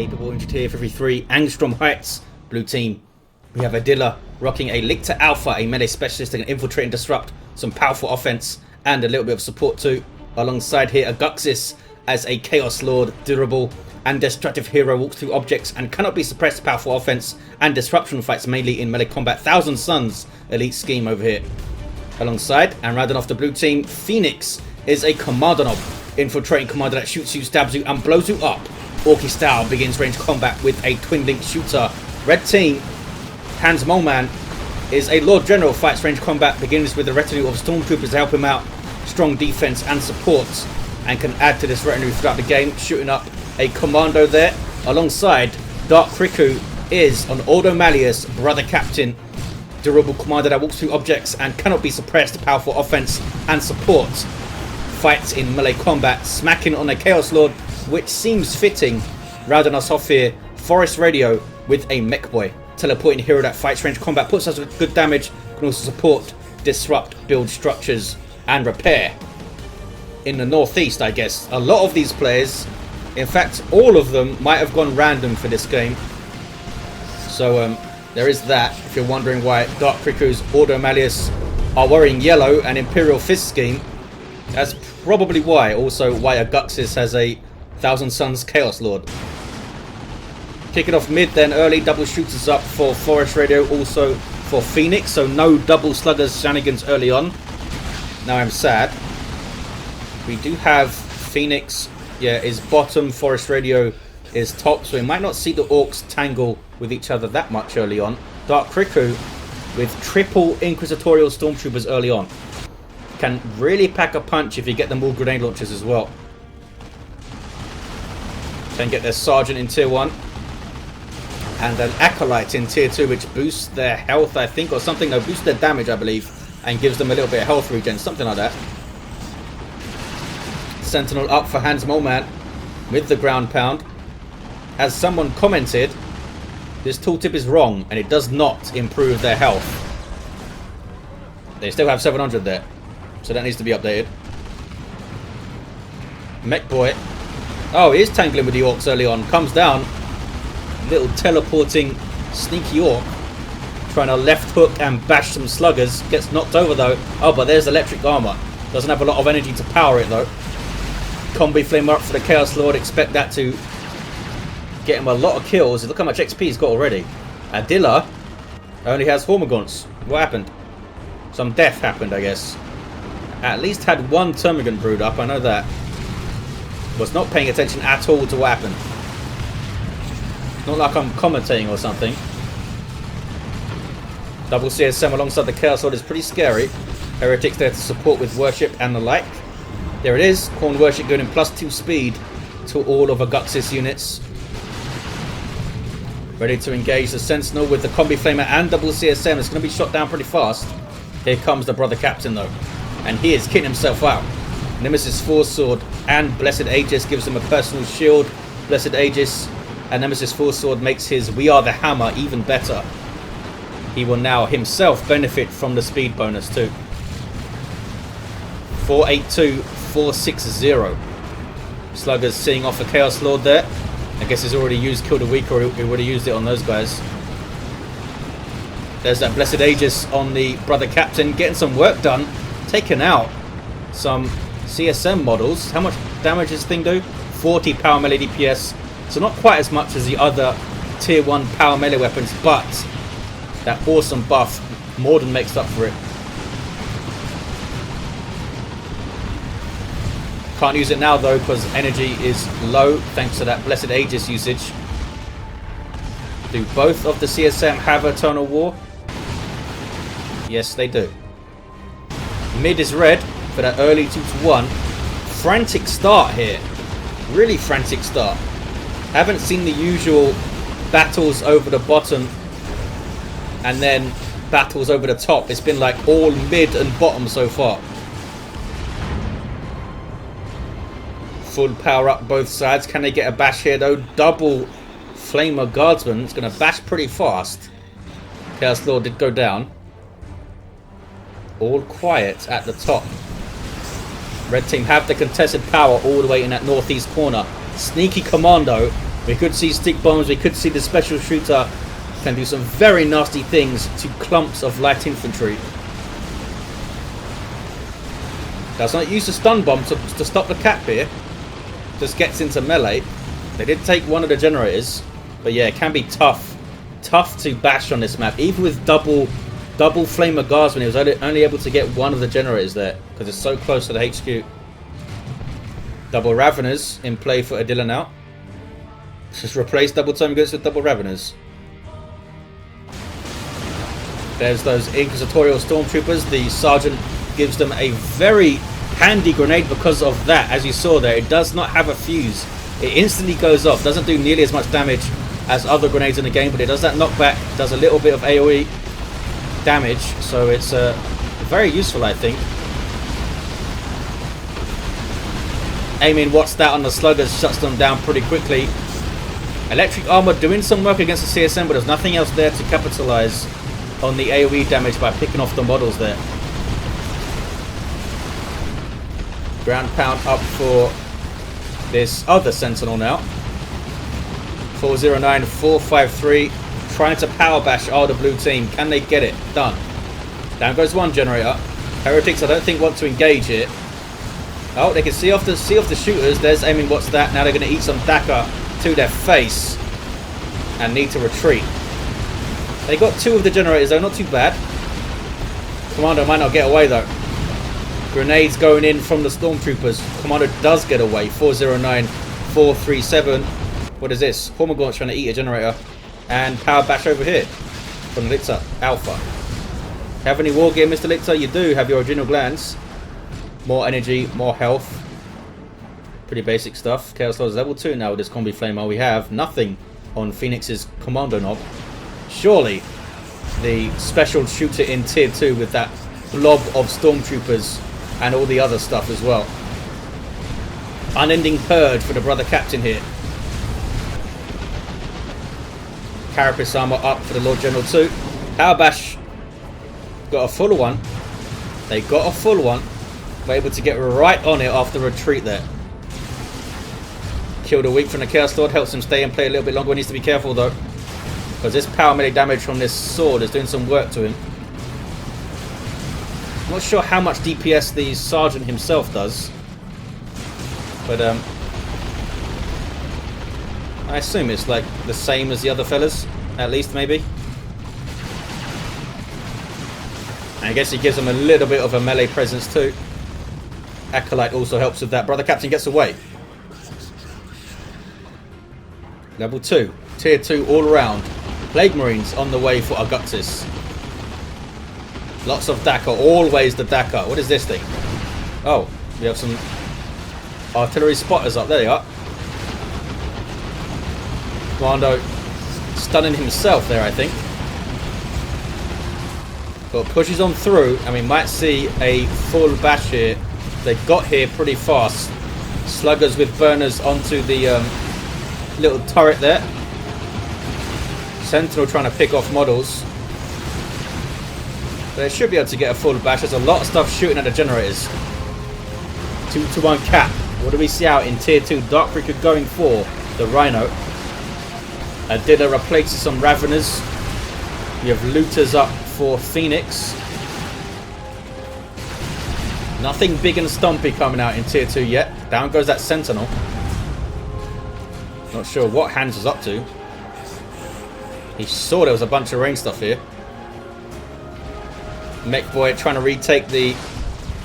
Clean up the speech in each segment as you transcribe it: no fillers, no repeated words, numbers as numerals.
Capable Injured here for 3 Angstrom Heights, blue team. We have Adila rocking a Lictor Alpha, a melee specialist that can infiltrate and disrupt, some powerful offense, and a little bit of support too. Alongside here, Aguxyz as a Chaos Lord, durable and destructive hero, walks through objects and cannot be suppressed, powerful offense and disruption fights mainly in melee combat. Thousand Suns elite scheme over here. Alongside, and rounding off the blue team, Phoenix is a Kommando knob, infiltrating commander that shoots you, stabs you, and blows you up. Orky style begins range combat with a twin link shooter. Red team, HansMoleman is a Lord General, fights range combat, begins with a retinue of stormtroopers to help him out, strong defense and support, and can add to this retinue throughout the game, shooting up a Kommando there. Alongside, Dark Riku is an Ordo Malleus, brother captain, durable commander that walks through objects and cannot be suppressed, powerful offense and support, fights in melee combat, smacking on a Chaos Lord, which seems fitting. Rounding us off here, Forestradio with a Mekboy, teleporting hero that fights range combat, puts us with good damage, can also support, disrupt, build structures and repair. In the northeast, I guess, a lot of these players, in fact all of them, might have gone random for this game. So there is that, if you're wondering why Dark Riku's Ordo Malleus are wearing yellow and Imperial Fist scheme. That's probably why. Also why Aguxyz has a Thousand Suns Chaos Lord. Kicking off mid then early, double shooters up for Forestradio, also for Phoenix, so no double sluggers shenanigans early on. Now I'm sad. We do have Phoenix, is bottom, Forestradio is top, so we might not see the Orks tangle with each other that much early on. Dark Riku with triple Inquisitorial Stormtroopers early on. Can really pack a punch if you get them all grenade launchers as well. Can get their Sergeant in tier 1. And an Acolyte in tier 2, which boosts their health, I think, or something. No, boosts their damage, I believe, and gives them a little bit of health regen, something like that. Sentinel up for HansMoleman with the ground pound. As someone commented, this tooltip is wrong and it does not improve their health. They still have 700 there, so that needs to be updated. Mekboy. Oh, he is tangling with the Orks early on. Comes down. Little teleporting sneaky Ork. Trying to left hook and bash some sluggers. Gets knocked over though. Oh, but there's electric armor. Doesn't have a lot of energy to power it though. Combi Flamer up for the Chaos Lord. Expect that to get him a lot of kills. Look how much XP he's got already. Adila only has Hormagaunts. What happened? Some death happened, I guess. At least had one Termagant brood up, I know that. Was not paying attention at all to what happened. Not like I'm commentating or something. Double CSM alongside the Chaos Lord is pretty scary. Heretics there to support with worship and the like. There it is. Khorne worship going in +2 speed to all of Aguxyz units. Ready to engage the Sentinel with the Combi Flamer and double CSM. It's going to be shot down pretty fast. Here comes the brother captain though. And he is kitting himself out. Nemesis Force Sword and Blessed Aegis gives him a personal shield. Blessed Aegis and Nemesis Force Sword makes his We Are the Hammer even better. He will now himself benefit from the speed bonus too. 482, 460. Sluggers seeing off the Chaos Lord there. I guess he's already used Kill the Weak, or he would have used it on those guys. There's that Blessed Aegis on the brother captain, getting some work done. Taking out some CSM models. How much damage does this thing do? 40 power melee DPS. So not quite as much as the other tier 1 power melee weapons, but that awesome buff more than makes up for it. Can't use it now though because energy is low thanks to that Blessed Aegis usage. Do both of the CSM have Eternal War? Yes, they do. Mid is red for that early 2-1. Frantic start here. Really frantic start. Haven't seen the usual battles over the bottom and then battles over the top. It's been like all mid and bottom so far. Full power up both sides. Can they get a bash here though? Double Flamer Guardsman. It's going to bash pretty fast. Chaos Lord did go down. All quiet at the top. Red team have the contested power all the way in that northeast corner. Sneaky Kommando We could see stick bombs, we could see the special shooter can do some very nasty things to clumps of light infantry. Does not use the stun bomb to stop the cap here. Just gets into melee. They did take one of the generators, but yeah, it can be tough to bash on this map. Even with double Flamer Guardsmen, he was only able to get one of the generators there because it's so close to the HQ. Double Raveners in play for Adila now. Just replace double Tome Goods with double Raveners. There's those Inquisitorial Stormtroopers. The Sergeant gives them a very handy grenade because of that. As you saw there, it does not have a fuse. It instantly goes off. Doesn't do nearly as much damage as other grenades in the game, but it does that knockback. Does a little bit of AoE damage. So it's very useful, I think. Aiming what's that on the sluggers shuts them down pretty quickly. Electric armor doing some work against the CSM, but there's nothing else there to capitalize on the AoE damage by picking off the models there. Ground pound up for this other Sentinel now. 409, 453, trying to power bash the blue team. Can they get it done? Down goes one generator. Heretics, I don't think, want to engage it. Oh, they can see off the shooters. There's aiming what's that. Now they're going to eat some Dakar to their face and need to retreat. They got two of the generators though, not too bad. Kommando might not get away though. Grenades going in from the Stormtroopers. Kommando does get away. 409, 437. What is this? Hormagaunt's trying to eat a generator. And power bash over here from Lictor Alpha. Have any war gear, Mr. Lictor? You do have your original glands. More energy, more health. Pretty basic stuff. Chaos Lord is level 2 now with this Combi Flamer. We have nothing on Phoenix's Kommando knob. Surely the special shooter in tier 2 with that blob of Stormtroopers and all the other stuff as well. Unending purge for the brother captain here. Carapace armor up for the Lord General 2. Power bash got a full one. They got a full one. Were able to get right on it after retreat there. Killed a weak from the Chaos Lord. Helps him stay and play a little bit longer. He needs to be careful though, because this power melee damage from this sword is doing some work to him. Not sure how much DPS the Sergeant himself does, but I assume it's like the same as the other fellas, at least maybe. And I guess he gives them a little bit of a melee presence too. Acolyte also helps with that. Brother Captain gets away. Level 2. Tier 2 all around. Plague Marines on the way for Aguxyz. Lots of Dakar. Always the Dakar. What is this thing? Oh, we have some artillery spotters up. There they are. Kommando stunning himself there, I think. But pushes on through, and we might see a full bash here. They got here pretty fast. Sluggers with burners onto the little turret there. Sentinel trying to pick off models. But they should be able to get a full bash. There's a lot of stuff shooting at the generators. 2-to-1 cap. What do we see out in tier 2? Dark Riku going for the Rhino. Adila replaces some Raveners. We have Looters up for Phoenix. Nothing big and stumpy coming out in tier 2 yet. Down goes that Sentinel. Not sure what Hans was up to. He saw there was a bunch of range stuff here. Mekboy trying to retake the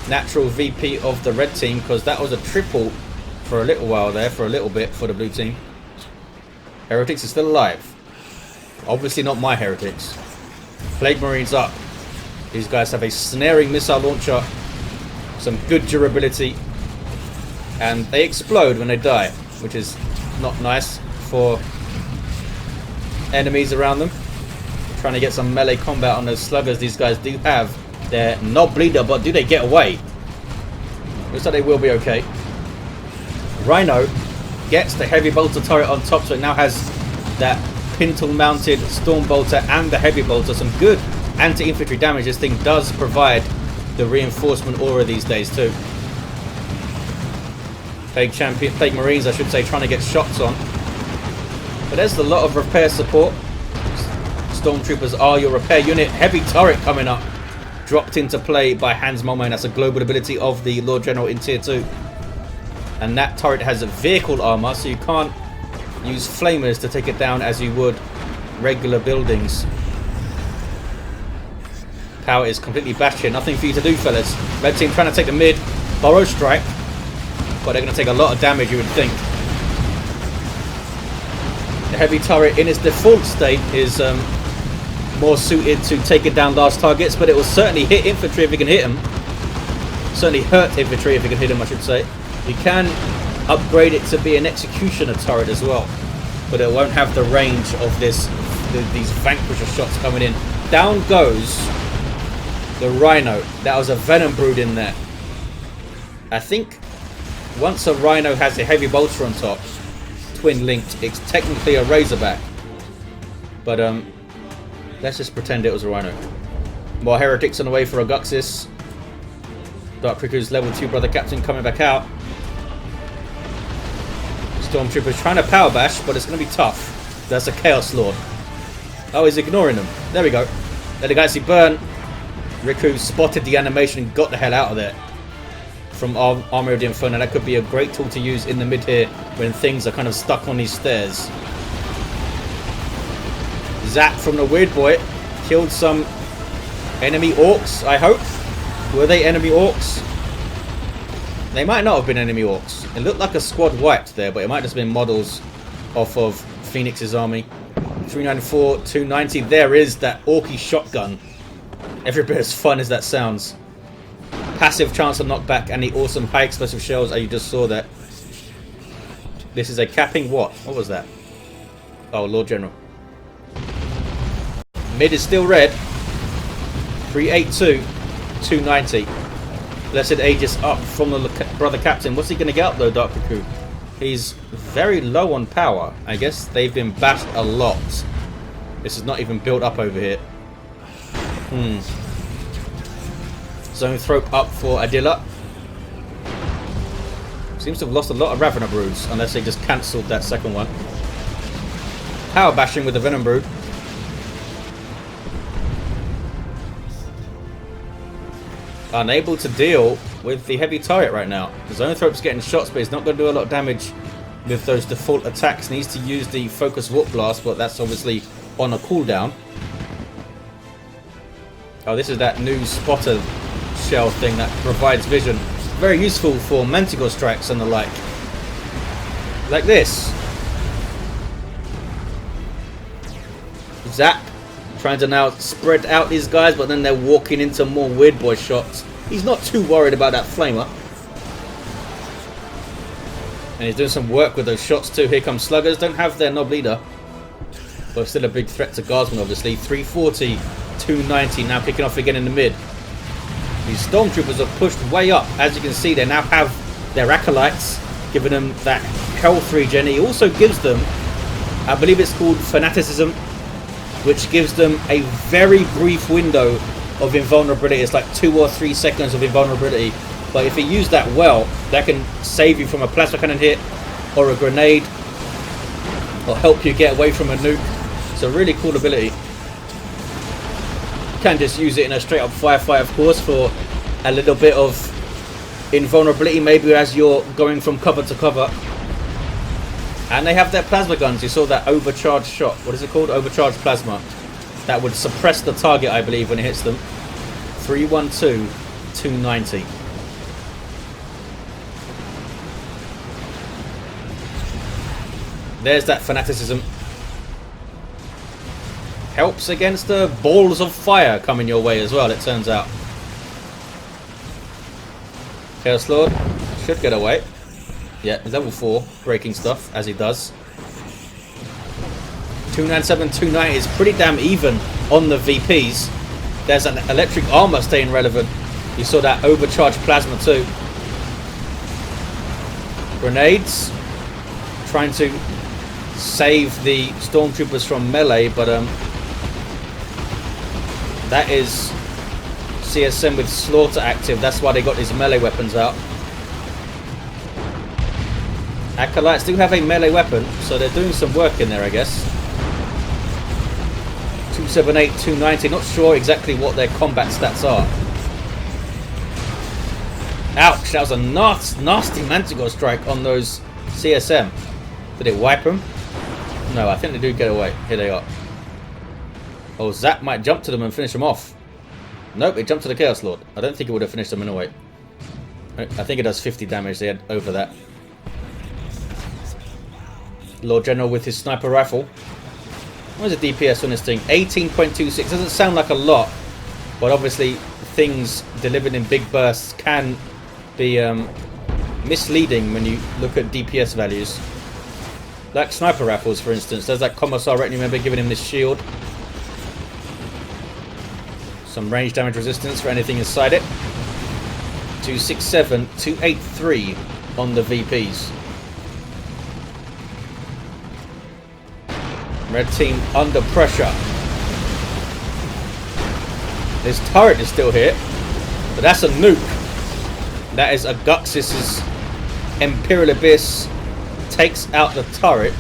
natural VP of the red team, because that was a triple for a little while there, for a little bit for the blue team. Heretics is still alive. Obviously not my Heretics. Plague Marines up. These guys have a snaring missile launcher, some good durability, and they explode when they die, which is not nice for enemies around them. Trying to get some melee combat on those sluggers. These guys do have their knob bleeder, but do they get away? Looks like they will be okay. Rhino gets the heavy bolter turret on top, so it now has that pintle mounted storm bolter and the heavy bolter. Some good anti-infantry damage. This thing does provide the reinforcement aura these days too. Plague Marines, I should say, trying to get shots on. But there's a lot of repair support. Stormtroopers are your repair unit. Heavy turret coming up. Dropped into play by HansMoleman. That's a global ability of the Lord General in Tier 2. And that turret has a vehicle armor, so you can't use flamers to take it down as you would regular buildings. Power is completely bashed here. Nothing for you to do, fellas. Red team trying to take the mid. Burrow strike. But they're going to take a lot of damage, you would think. The heavy turret in its default state is more suited to taking down large targets, but it will certainly hit infantry if you can hit them. Certainly hurt infantry if you can hit them, I should say. You can upgrade it to be an executioner turret as well, but it won't have the range of these vanquisher shots coming in. Down goes the Rhino. That was a venom brood in there. I think once a Rhino has a heavy bolter on top, twin linked, it's technically a Razorback. But let's just pretend it was a Rhino. More heretics on the way for Aguxyz. Dark Riku's level 2 brother captain coming back out. Stormtroopers trying to power bash, but it's going to be tough. That's a Chaos Lord. Oh, he's ignoring them. There we go. Let the guys see burn. Riku spotted the animation and got the hell out of there from Armor of the Inferno. That could be a great tool to use in the mid here when things are kind of stuck on these stairs. Zap from the Weird Boy killed some enemy Orks, I hope. Were they enemy Orks? They might not have been enemy Orks. It looked like a squad wiped there, but it might have just been models off of Phoenix's army. 394, 290. There is that Orky shotgun. Every bit as fun as that sounds. Passive chance of knockback and the awesome high explosive shells. You just saw that. This is a capping what? What was that? Oh, Lord General. Mid is still red. 382, 290. Blessed Aegis up from the brother captain. What's he going to get up though, Dark Riku? He's very low on power. I guess they've been bashed a lot. This is not even built up over here. Zone Thrope up for Adila. Seems to have lost a lot of Ravener Broods, unless they just cancelled that second one. Power bashing with the Venom Brood. Unable to deal with the heavy turret right now. Zone Thrope's getting shots, but he's not going to do a lot of damage with those default attacks. Needs to use the Focus Warp Blast, but that's obviously on a cooldown. Oh, this is that new spotter shell thing that provides vision. Very useful for Manticore strikes and the like. Like this. Zap. Trying to now spread out these guys, but then they're walking into more Weird Boy shots. He's not too worried about that flamer. And he's doing some work with those shots too. Here comes Sluggers. Don't have their Nob Leader, but still a big threat to Guardsmen, obviously. 340, 290. Now kicking off again in the mid. These Stormtroopers have pushed way up. As you can see, they now have their Acolytes, giving them that health regen. He also gives them, I believe it's called Fanaticism, which gives them a very brief window of invulnerability. It's like 2 or 3 seconds of invulnerability. But if you use that well, that can save you from a plasma cannon hit or a grenade, or help you get away from a nuke. It's a really cool ability. You can just use it in a straight up firefight, of course, for a little bit of invulnerability, maybe as you're going from cover to cover. And they have their plasma guns. You saw that overcharged shot. What is it called? Overcharged plasma. That would suppress the target, I believe, when it hits them. 312, 290. There's that Fanaticism. Helps against the balls of fire coming your way as well, it turns out. Chaos Lord should get away. Yeah, level 4, breaking stuff, as he does. 297, 290 is pretty damn even on the VPs. There's an electric armor staying relevant. You saw that overcharged plasma too. Grenades. Trying to save the Stormtroopers from melee, but that is CSM with Slaughter active. That's why they got these melee weapons out. Acolytes do have a melee weapon, so they're doing some work in there, I guess. 278, 290. Not sure exactly what their combat stats are. Ouch, that was a nasty Manticore strike on those CSM. Did it wipe them? No, I think they do get away. Here they are. Oh, Zap might jump to them and finish them off. Nope, it jumped to the Chaos Lord. I don't think it would have finished them in a way. I think it does 50 damage. They had over that. Lord General with his sniper rifle. What is the DPS on this thing? 18.26. Doesn't sound like a lot, but obviously things delivered in big bursts can be misleading when you look at DPS values. Like sniper rifles, for instance. There's that Commissar Retinue member giving him this shield. Some range damage resistance for anything inside it. 267, 283 on the VPs. Red team under pressure. This turret is still here, but that's a nuke. That is Aguxyz's Imperial Abyss. Takes out the turret,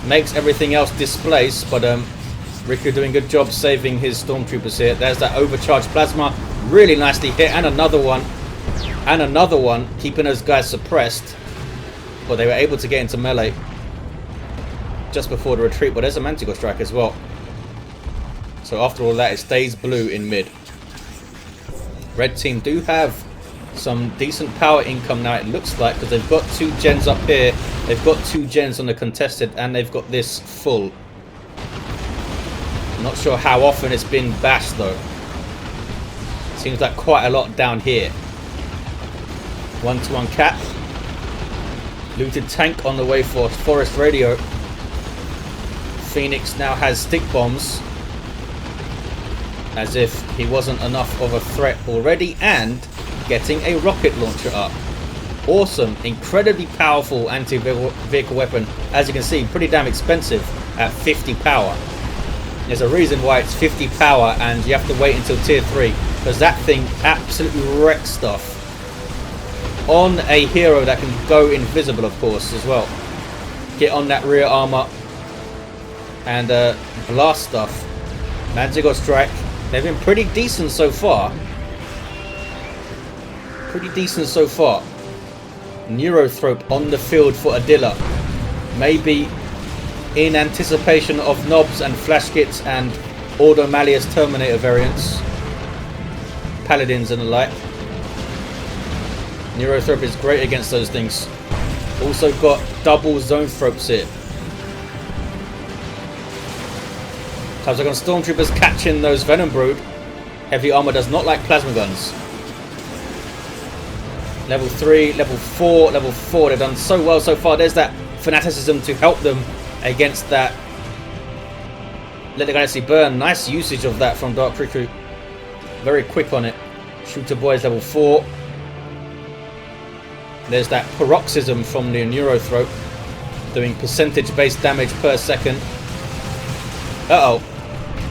makes everything else displace, but Riku doing a good job saving his stormtroopers here. There's that overcharged plasma, really nicely hit, and another one, keeping those guys suppressed, but they were able to get into melee just before the retreat. But there's a Manticore strike as well, so after all that it stays blue in mid. Red team do have some decent power income now, it looks like, because they've got 2 gens up here, they've got 2 gens on the contested, and they've got this full. I'm not sure how often it's been bashed though. Seems like quite a lot down here. 1-to-1 cap. Looted tank on the way for Forestradio. Phoenix now has stick bombs, as if he wasn't enough of a threat already, and getting a rocket launcher up. Awesome, incredibly powerful anti-vehicle weapon. As you can see, pretty damn expensive at 50 power. There's a reason why it's 50 power and you have to wait until tier 3, because that thing absolutely wrecks stuff. On a hero that can go invisible, of course, as well. Get on that rear armor and blast stuff. Manticore strike. They've been pretty decent so far. Neurothrope on the field for Adila. Maybe in anticipation of Knobs and Flash Kits and Ordo Malleus Terminator variants. Paladins and the like. Neurothrope is great against those things. Also got double zone thropes here. Comes like on Stormtroopers catching those Venom Brood. Heavy armor does not like plasma guns. Level 3, level 4, level 4. They've done so well so far. There's that fanaticism to help them against that. Let the Galaxy burn. Nice usage of that from Dark Riku. Very quick on it. Shooter Boys level 4. There's that paroxysm from the Neurothrope, doing percentage-based damage per second. Uh-oh.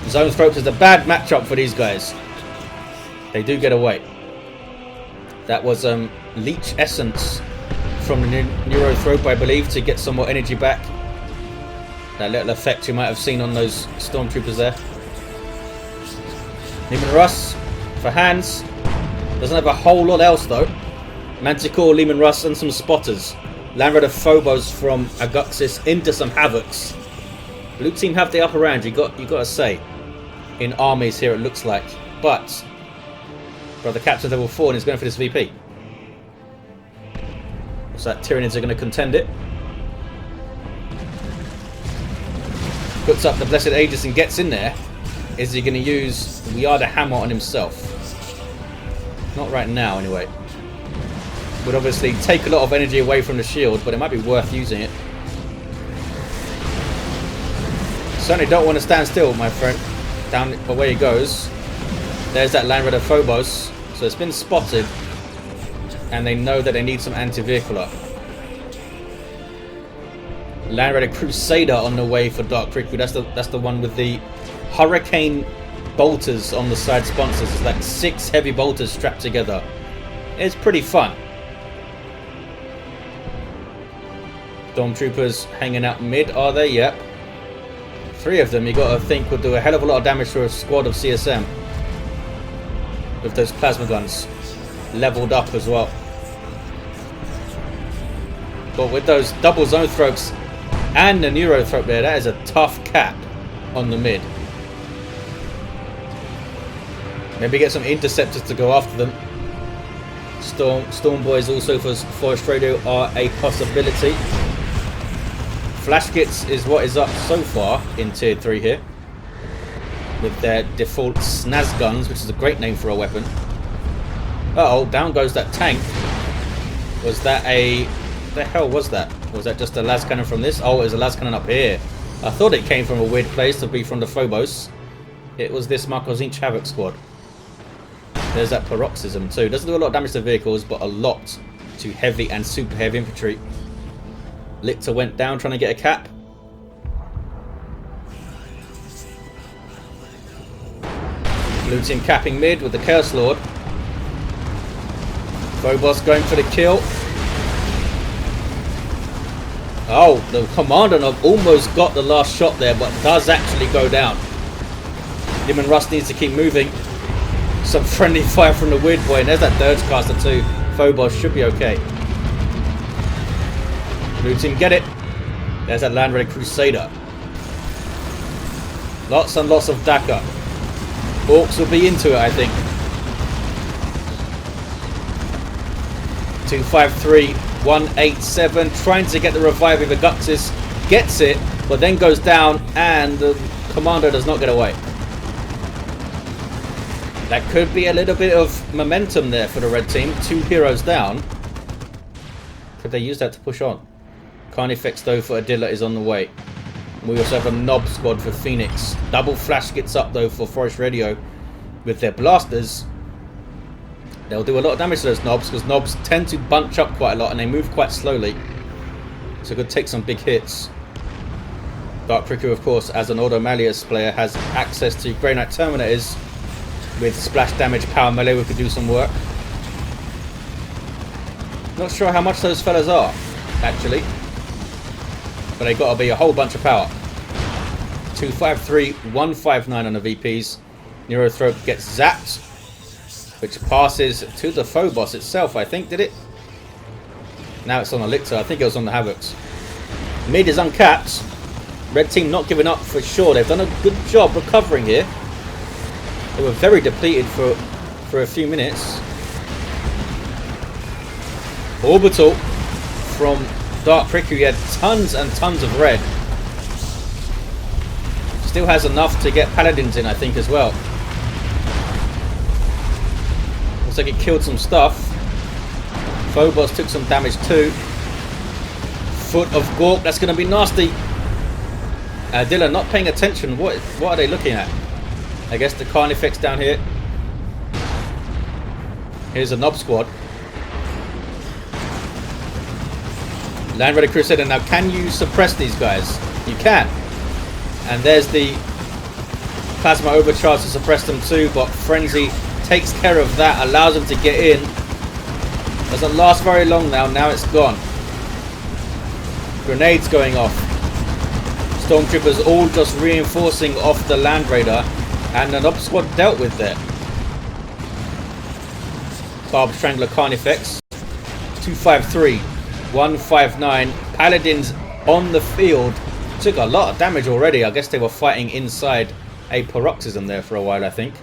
Zone Thropes is a bad matchup for these guys. They do get away. That was Leech Essence from the Neurothrope, I believe, to get some more energy back. That little effect you might have seen on those Stormtroopers there. Lehman Russ for Hans. Doesn't have a whole lot else though. Manticore, Lehman Russ, and some spotters. Landraider Phobos from Aguxyz into some Havocs. Blue team have the upper hand, you got to say. In armies here it looks like. But Brother Captain level 4 and he's going for this VP. So that Tyranids are going to contend it. Puts up the Blessed Aegis and gets in there. Is he going to use the Yada Hammer on himself? Not right now anyway. Would obviously take a lot of energy away from the shield, but it might be worth using it. Certainly don't want to stand still, my friend. Down away he goes. There's that Landraider Phobos. So it's been spotted. And they know that they need some anti-vehicle up. Landraider Crusader on the way for Dark Riku. That's the one with the Hurricane bolters on the side sponsors. It's like 6 heavy bolters strapped together. It's pretty fun. Stormtroopers hanging out mid, are they? Yep. 3 of them, you got to think, would do a hell of a lot of damage to a squad of CSM. With those plasma guns leveled up as well. But with those double zone throats and the neuro throat there, that is a tough cap on the mid. Maybe get some interceptors to go after them. Storm Boys also for Forestradio are a possibility. Flash kits is what is up so far in tier 3 here, with their default snaz guns, which is a great name for a weapon. Uh oh, down goes that tank. Was that a... the hell was that? Was that just a las cannon from this? Oh, it was a las cannon up here. I thought it came from a weird place to be from the Phobos. It was this Markozin Havoc squad. There's that paroxysm too. Doesn't do a lot of damage to vehicles, but a lot to heavy and super heavy infantry. Lictor went down trying to get a cap. Blue team capping mid with the Chaos Lord. Phobos going for the kill. Oh, the Kommando almost got the last shot there, but does actually go down. Him and Russ needs to keep moving. Some friendly fire from the Weird Boy, and there's that Dirge Caster too. Phobos should be okay. Blue team get it. There's that Land Raider Crusader. Lots and lots of Dakar. Orks will be into it, I think. 253, 187, trying to get the revive with Aguxyz. Gets it, but then goes down, and the Kommando does not get away. That could be a little bit of momentum there for the red team. 2 heroes down. Could they use that to push on? Carnifex though for Adila is on the way. We also have a Nob squad for Phoenix. Double flash gets up though for Forestradio with their blasters. They'll do a lot of damage to those Nobs because Nobs tend to bunch up quite a lot and they move quite slowly. So it could take some big hits. Dark Riku, of course, as an Ordo Malleus player, has access to Grey Knight Terminators. With splash damage, power melee, we could do some work. Not sure how much those fellas are, actually. But they got to be a whole bunch of power. 253, 159 on the VPs. Neurothrope gets zapped, which passes to the Phobos itself, I think, did it? Now it's on the Lictor. I think it was on the Havocs. Mid is uncapped. Red team not giving up for sure. They've done a good job recovering here. They were very depleted for a few minutes. Orbital from Dark Riku. He had tons and tons of red. Still has enough to get Paladins in, I think, as well. Looks like it killed some stuff. Phobos took some damage too. Foot of Gork. That's going to be nasty. Adila not paying attention. What are they looking at? I guess the Carnifex down here. Here's a Nob squad. Land Raider Crusader. Now, can you suppress these guys? You can. And there's the Plasma Overcharge to suppress them too, but Frenzy takes care of that, allows them to get in. Doesn't last very long now. Now it's gone. Grenades going off. Stormtroopers all just reinforcing off the Land Raider. And an Nob squad dealt with there. Barb Strangler Carnifex. 253. 159. Paladins on the field. Took a lot of damage already. I guess they were fighting inside a paroxysm there for a while, I think.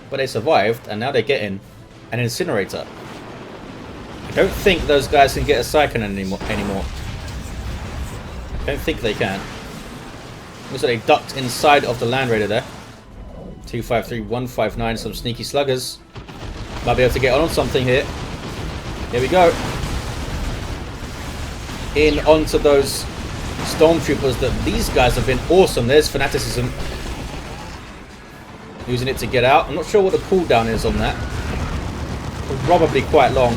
But they survived, and now they're getting an incinerator. I don't think those guys can get a Psychon anymore. I don't think they can. Looks like they ducked inside of the Land Raider there. 253, 159, some sneaky sluggers. Might be able to get on something here. Here we go. In onto those Stormtroopers. That these guys have been awesome. There's Fanaticism. Using it to get out. I'm not sure what the cooldown is on that. Probably quite long.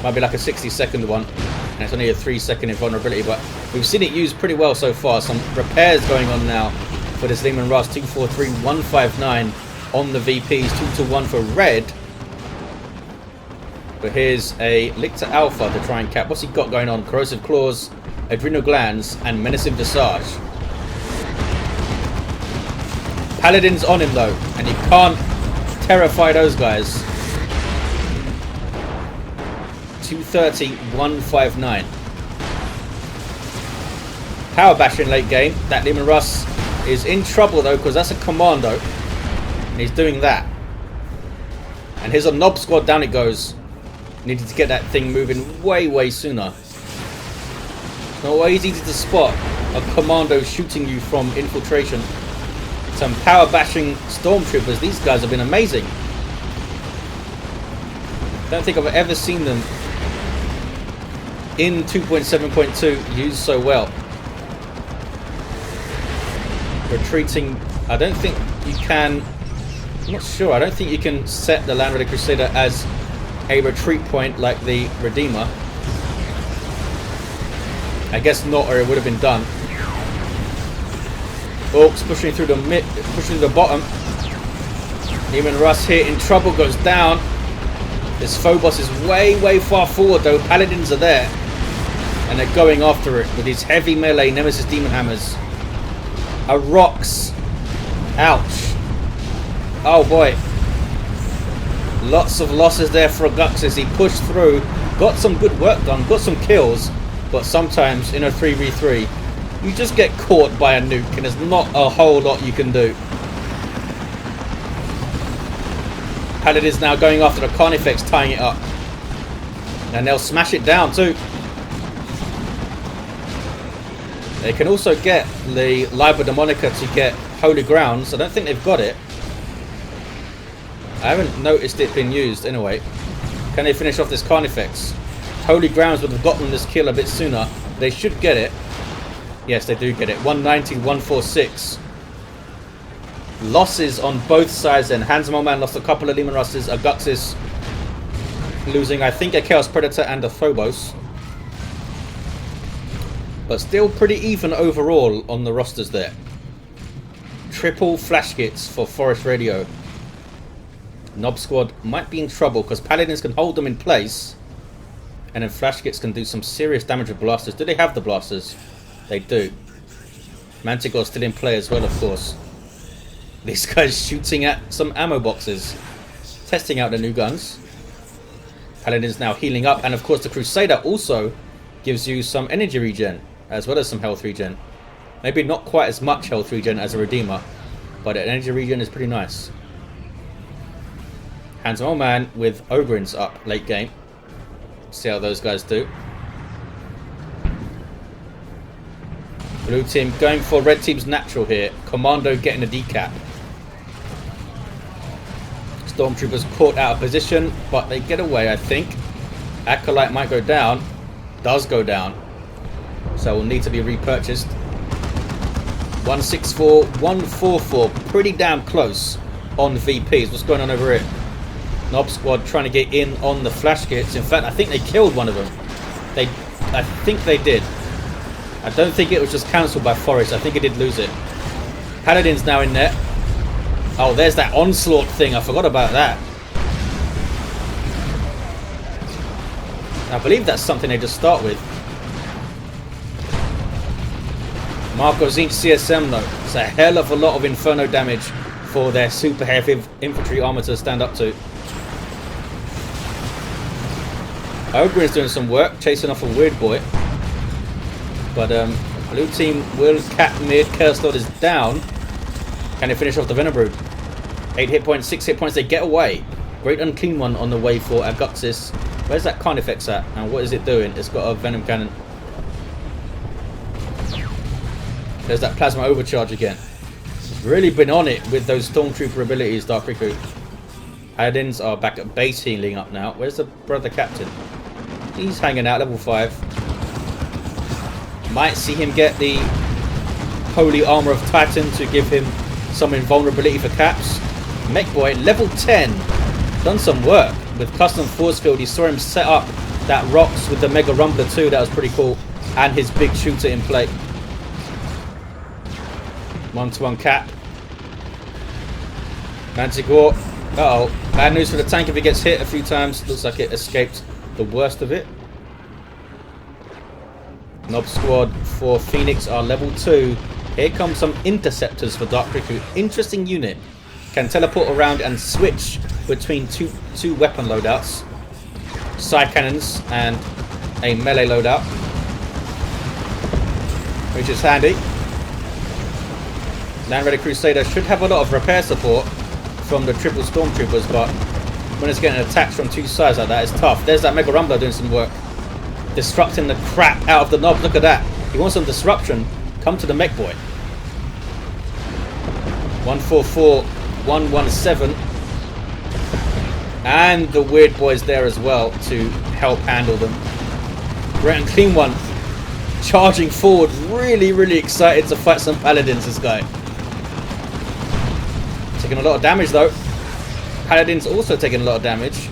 Might be like a 60-second one. And it's only a 3-second invulnerability. But we've seen it used pretty well so far. Some repairs going on now for this Lehman Russ. 243, 159 on the VPs. 2-1 for red. But here's a Lictor Alpha to try and cap. What's he got going on? Corrosive Claws, Adrenal Glands, and Menacing Visage. Paladin's on him though, and he can't terrify those guys. 230, 159. Power bashing late game. That Leman Russ is in trouble though, because that's a Kommando, and he's doing that. And here's a Knob Squad, down it goes. Needed to get that thing moving way sooner. It's not always easy to spot a Kommando shooting you from infiltration. Some power bashing stormtroopers. These guys have been amazing. Don't think I've ever seen them in 2.7.2 used so well. Retreating. I don't think you can. I'm not sure. I don't think you can set the Land Raider Crusader as a retreat point like the Redeemer. I guess not, or it would have been done. Orks pushing through the mid, pushing to the bottom. Leman Russ here in trouble, goes down. This Phobos is way far forward though. Paladins are there, and they're going after it with these heavy melee Nemesis Demon Hammers. A Rocks. Ouch. Oh boy. Lots of losses there for Aguxyz. He pushed through, got some good work done, got some kills, but sometimes in a 3v3 you just get caught by a nuke and there's not a whole lot you can do. Paladin is now going after the Carnifex, tying it up, and they'll smash it down too. They can also get the Liber Demonica to get Holy Grounds. I don't think they've got it. I haven't noticed it being used anyway. Can they finish off this Carnifex? Holy Grounds would have gotten this kill a bit sooner. They should get it. Yes, they do get it. 190, 146. Losses on both sides then. HansMoleman lost a couple of Leman Russes. Aguxyz losing, I think, a Chaos Predator and a Phobos. But still pretty even overall on the rosters there. Triple flash kits for Forestradio. Knob Squad might be in trouble because Paladins can hold them in place, and then flash kits can do some serious damage with blasters. Do they have the blasters? They do. Manticore's still in play as well, of course. These guys shooting at some ammo boxes, testing out the new guns. Paladin's now healing up, and of course the Crusader also gives you some energy regen as well as some health regen. Maybe not quite as much health regen as a Redeemer, but an energy regen is pretty nice. HansMoleman with Ogrins up late game. See how those guys do. Blue team going for red team's natural here. Kommando getting a decap. Stormtroopers caught out of position, but they get away, I think. Acolyte might go down. Does go down. So will need to be repurchased. 164, 144. Pretty damn close on VPs. What's going on over here? Knob Squad trying to get in on the flash kits. In fact, I think they killed one of them. I think they did. I don't think it was just cancelled by Forest. I think it did lose it. Paladin's now in there. Oh, there's that onslaught thing. I forgot about that. I believe that's something they just start with. Marco Zinch CSM though. It's a hell of a lot of Inferno damage for their super heavy infantry armor to stand up to. Ogren's doing some work, chasing off a weird boy. But blue team will cap mid. Chaos Lord is down. Can they finish off the Venabrood? 8 hit points, 6 hit points. They get away. Great Unclean One on the way for Aguxyz. Where's that Carnifex at? And what is it doing? It's got a Venom Cannon. There's that Plasma Overcharge again. Really been on it with those Stormtrooper abilities, Dark Riku. Paladins are back at base healing up now. Where's the brother captain? He's hanging out, level 5. Might see him get the Holy Armor of Titan to give him some invulnerability for caps. Mekboy, level 10. Done some work with custom force field. You saw him set up that Rocks with the Mega Rumbler too. That was pretty cool. And his big shooter in play. 1-to-1 cap. Manticore. Uh-oh. Bad news for the tank if it gets hit a few times. Looks like it escaped the worst of it. Nob squad for Phoenix are level 2. Here comes some interceptors for Dark Riku. Interesting unit. Can teleport around and switch between two weapon loadouts. Side cannons and a melee loadout, which is handy. Land Raider Crusader should have a lot of repair support from the triple stormtroopers, but when it's getting attacked from two sides like that, it's tough. There's that Mega Rumbler doing some work, disrupting the crap out of the Nob. Look at that. He wants some disruption. Come to the Mekboy. 144, 117, and the Weird Boys there as well to help handle them. Great and Clean One charging forward, really excited to fight some paladins. This guy taking a lot of damage though. Paladins also taking a lot of damage.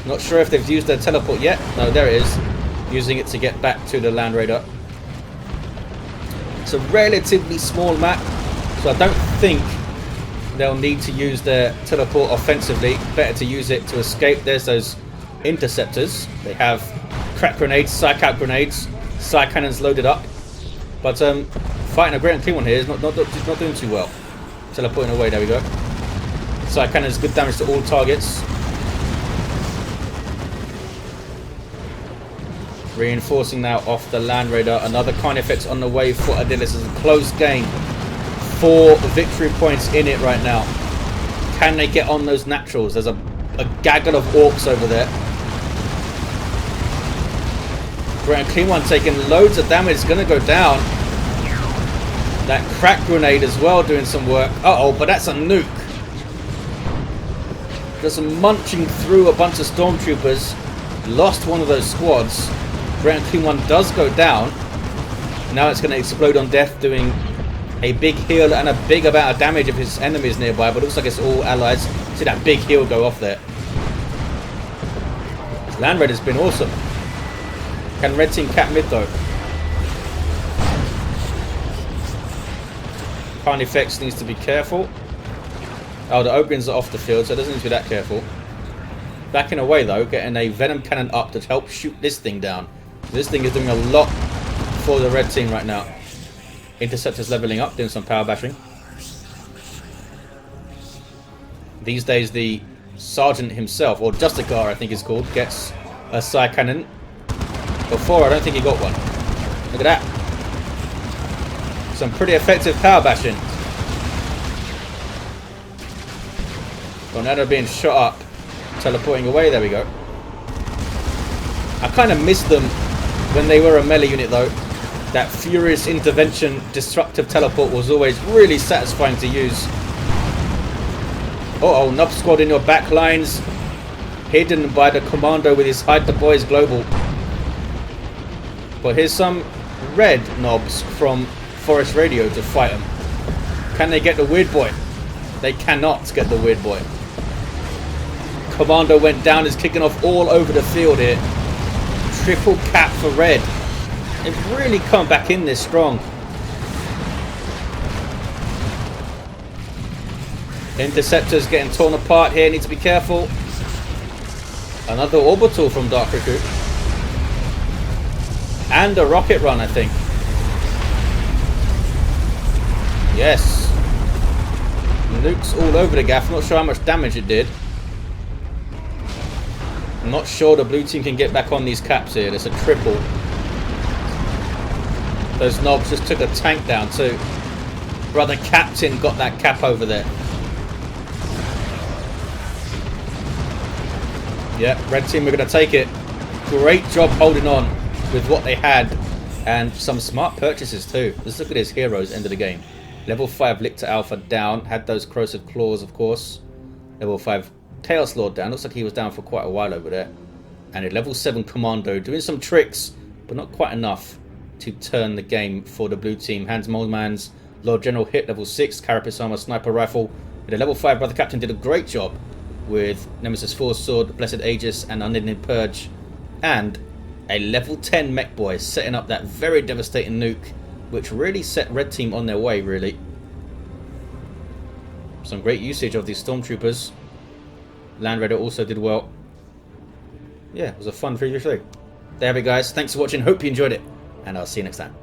Not sure if they've used their teleport yet. No, there it is, using it to get back to the Land Raider. It's a relatively small map, so I don't think they'll need to use their teleport offensively. Better to use it to escape. There's those interceptors. They have crack grenades, psych out grenades, psych cannons loaded up. But fighting a Great and Clean One here is not doing too well. Teleporting away, there we go. Psych cannons, good damage to all targets. Reinforcing now off the Land Raider. Another Carnifex on the way for Adila. This is a close game. 4 victory points in it right now. Can they get on those naturals? There's a gaggle of Orks over there. Great and Clean One taking loads of damage. It's going to go down. That crack grenade as well doing some work. Uh-oh, but that's a nuke. Just munching through a bunch of stormtroopers. Lost one of those squads. Great and Clean One does go down. Now it's going to explode on death, doing a big heal and a big amount of damage if his enemies nearby, but it looks like it's all allies. See that big heal go off there. This Land Raider's been awesome. Can Red Team cap mid though? Carnifex needs to be careful. Oh, the Ogrins are off the field, so it doesn't need to be that careful. Backing away though, getting a Venom Cannon up to help shoot this thing down. This thing is doing a lot for the Red Team right now. Interceptors leveling up, doing some power bashing. These days the Sergeant himself, or Justicar I think it's called, gets a side cannon. Before I don't think he got one. Look at that. Some pretty effective power bashing. Well, now they're being shot up. Teleporting away, there we go. I kind of missed them when they were a melee unit though. That furious intervention disruptive teleport was always really satisfying to use. Uh-oh, Nob squad in your back lines. Hidden by the Kommando with his Hide the Boys global. But here's some red Nobs from Forestradio to fight them. Can they get the Weird Boy? They cannot get the Weird Boy. Kommando went down, is kicking off all over the field here. Triple cap for red. They've really come back in this strong. Interceptors getting torn apart here. Need to be careful. Another orbital from Dark Riku. And a rocket run, I think. Yes. Nukes all over the gaff. Not sure how much damage it did. I'm not sure the blue team can get back on these caps here. There's a triple. Those Nobs just took a tank down too. Brother Captain got that cap over there. Yeah, red team, we're going to take it. Great job holding on with what they had. And some smart purchases too. Let's look at his heroes, end of the game. Level 5 Lictor Alpha down. Had those corrosive claws, of course. Level 5 Chaos Lord down. Looks like he was down for quite a while over there. And a level 7 Kommando doing some tricks, but not quite enough to turn the game for the blue team. HansMoleman's Lord General hit level 6 Carapace Armor Sniper Rifle. And a level 5 Brother Captain did a great job with Nemesis Force Sword, Blessed Aegis, and Unending Purge. And a level 10 Mekboy setting up that very devastating nuke, which really set red team on their way, really. Some great usage of these stormtroopers. Land Raider also did well. Yeah, it was a fun 3v3. There we go, guys. Thanks for watching. Hope you enjoyed it. And I'll see you next time.